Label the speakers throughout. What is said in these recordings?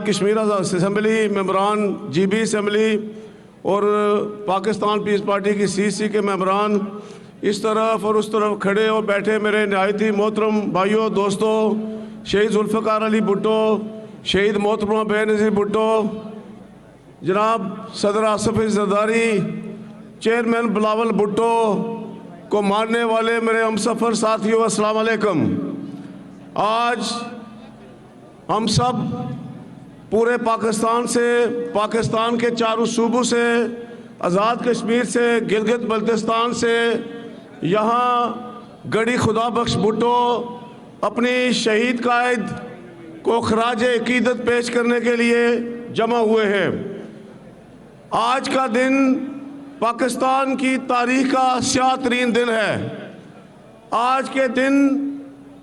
Speaker 1: Kashmir assembly मेंबरान, GB assembly और Pakistan piece party की CC के मेंबरान इस तरफ और उस तरफ खड़े और बैठे मेरे नहायत ही मोहतरम भाइयों दोस्तों, शहीद जुल्फ़िकार अली भुट्टो, शहीद मोहतरमा बेनज़ीर भुट्टो, जनाब सदर आसिफ अली ज़रदारी, चेयरमैन बिलावल भुट्टो को मारने वाले मेरे हमसफ़र साथियों, अस्सलाम वालेकुम। आज हम सब पूरे पाकिस्तान से, पाकिस्तान के चारों सूबों से, आज़ाद कश्मीर से, गिलगित बल्तिस्तान से यहाँ गढ़ी खुदा बख्श भुट्टो अपनी शहीद कायद को खराज अकीदत पेश करने के लिए जमा हुए हैं। आज का दिन पाकिस्तान की तारीख का स्याह तरीन दिन है। आज के दिन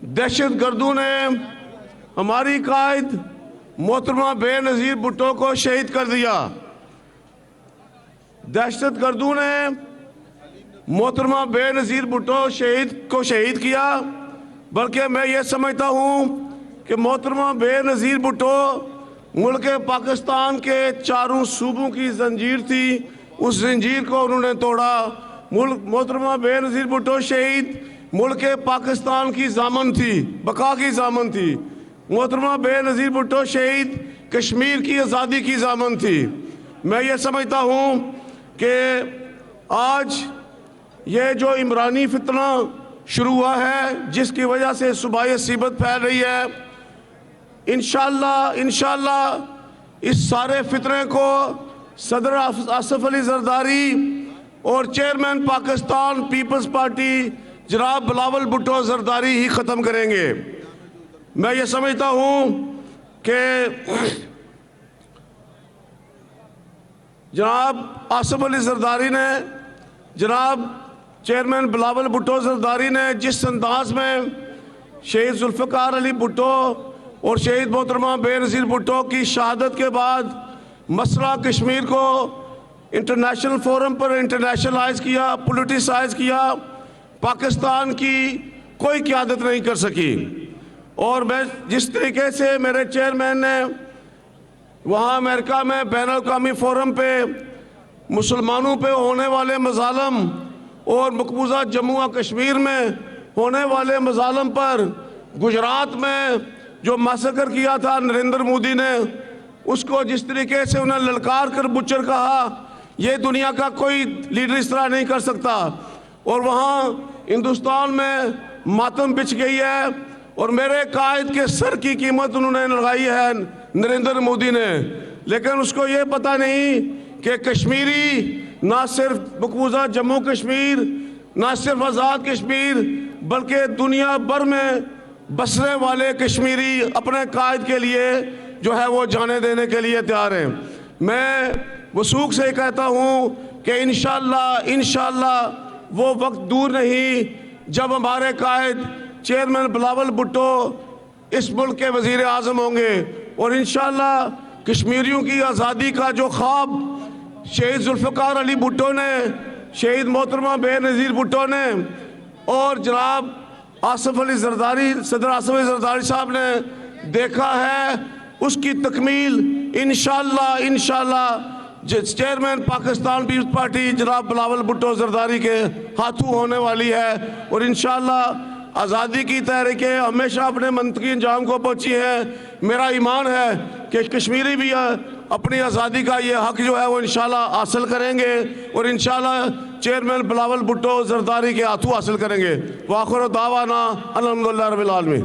Speaker 1: दहशत गर्दों ने हमारी कायद मोहतरमा बेनज़ीर भुट्टो को शहीद कर दिया। दहशत गर्दों ने मोहतरमा बेनज़ीर भुट्टो को शहीद किया, बल्कि मैं ये समझता हूँ कि मोहतरमा बेनज़ीर भुट्टो मुल्क पाकिस्तान के चारों सूबों की जंजीर थी, उस जंजीर को उन्होंने तोड़ा। मोहतरमा बेनज़ीर भुट्टो शहीद मुल्क पाकिस्तान की जामन थी, बका की जामन थी। मोहतरमा बेनज़ीर भुट्टो शहीद कश्मीर की आज़ादी की जामन थी। मैं ये समझता हूँ कि आज ये जो इमरानी फितना शुरू हुआ है, जिसकी वजह से सूबाई मुसीबत फैल रही है, इंशाअल्लाह इस सारे फितने को सदर आसिफ अली ज़रदारी और चेयरमैन पाकिस्तान पीपल्स पार्टी जनाब बिलावल भुट्टो ज़रदारी ही ख़त्म करेंगे। मैं ये समझता हूँ कि जनाब आसिफ अली ज़रदारी ने, जनाब चेयरमैन बिलावल भुट्टो ज़रदारी ने जिस अंदाज में शहीद जुल्फ़िकार अली भुट्टो और शहीद मोहतरमा बेनज़ीर भुट्टो की शहादत के बाद मसला कश्मीर को इंटरनेशनल फोरम पर इंटरनेशनलाइज किया, पोलिटिसाइज किया, पाकिस्तान की कोई क़यादत नहीं कर सकी। और मैं जिस तरीके से मेरे चेयरमैन ने वहाँ अमेरिका में बैनुल-अक़वामी फोरम पे मुसलमानों पे होने वाले मज़ालम और मकबूजा जम्मू और कश्मीर में होने वाले मज़ालम पर गुजरात में जो मैसेकर किया था नरेंद्र मोदी ने, उसको जिस तरीके से उन्हें ललकार कर बुच्चर कहा, ये दुनिया का कोई लीडर इस तरह नहीं कर सकता। और वहाँ हिंदुस्तान में मातम बिछ गई है और मेरे कायद के सर की कीमत उन्होंने लगाई है नरेंद्र मोदी ने। लेकिन उसको ये पता नहीं कि कश्मीरी ना सिर्फ मकबूजा जम्मू कश्मीर, ना सिर्फ आज़ाद कश्मीर, बल्कि दुनिया भर में बसने वाले कश्मीरी अपने कायद के लिए जो है वो जाने देने के लिए तैयार हैं। मैं वसूख से कहता हूँ कि इंशाअल्लाह वो वक्त दूर नहीं जब हमारे कायद चेयरमैन बिलावल भुट्टो इस मुल्क के वज़ीर आज़म होंगे और इंशाअल्लाह कश्मीरियों की आज़ादी का जो ख्वाब शहीद जुल्फ़िकार अली भुट्टो ने, शहीद मोहतरमा बेनज़ीर भुट्टो ने और जनाब आसिफ अली ज़रदारी, सदर आसिफ अली ज़रदारी साहब ने देखा है, उसकी तकमील इंशाअल्लाह चेयरमैन पाकिस्तान पीपल्स पार्टी जनाब बिलावल भुट्टो ज़रदारी के हाथों होने वाली है। और इंशाअल्लाह आज़ादी की तहरीकें हमेशा अपने मंतकी अंजाम को पहुँची हैं। मेरा ईमान है कि कश्मीरी भी अपनी आज़ादी का ये हक़ जो है वो इंशाअल्लाह हासिल करेंगे और इंशाअल्लाह चेयरमैन बिलावल भुट्टो ज़रदारी के हाथों हासिल करेंगे। वाखिर दावाना अल्हम्दुलिल्लाह रब्बिल आलमीन।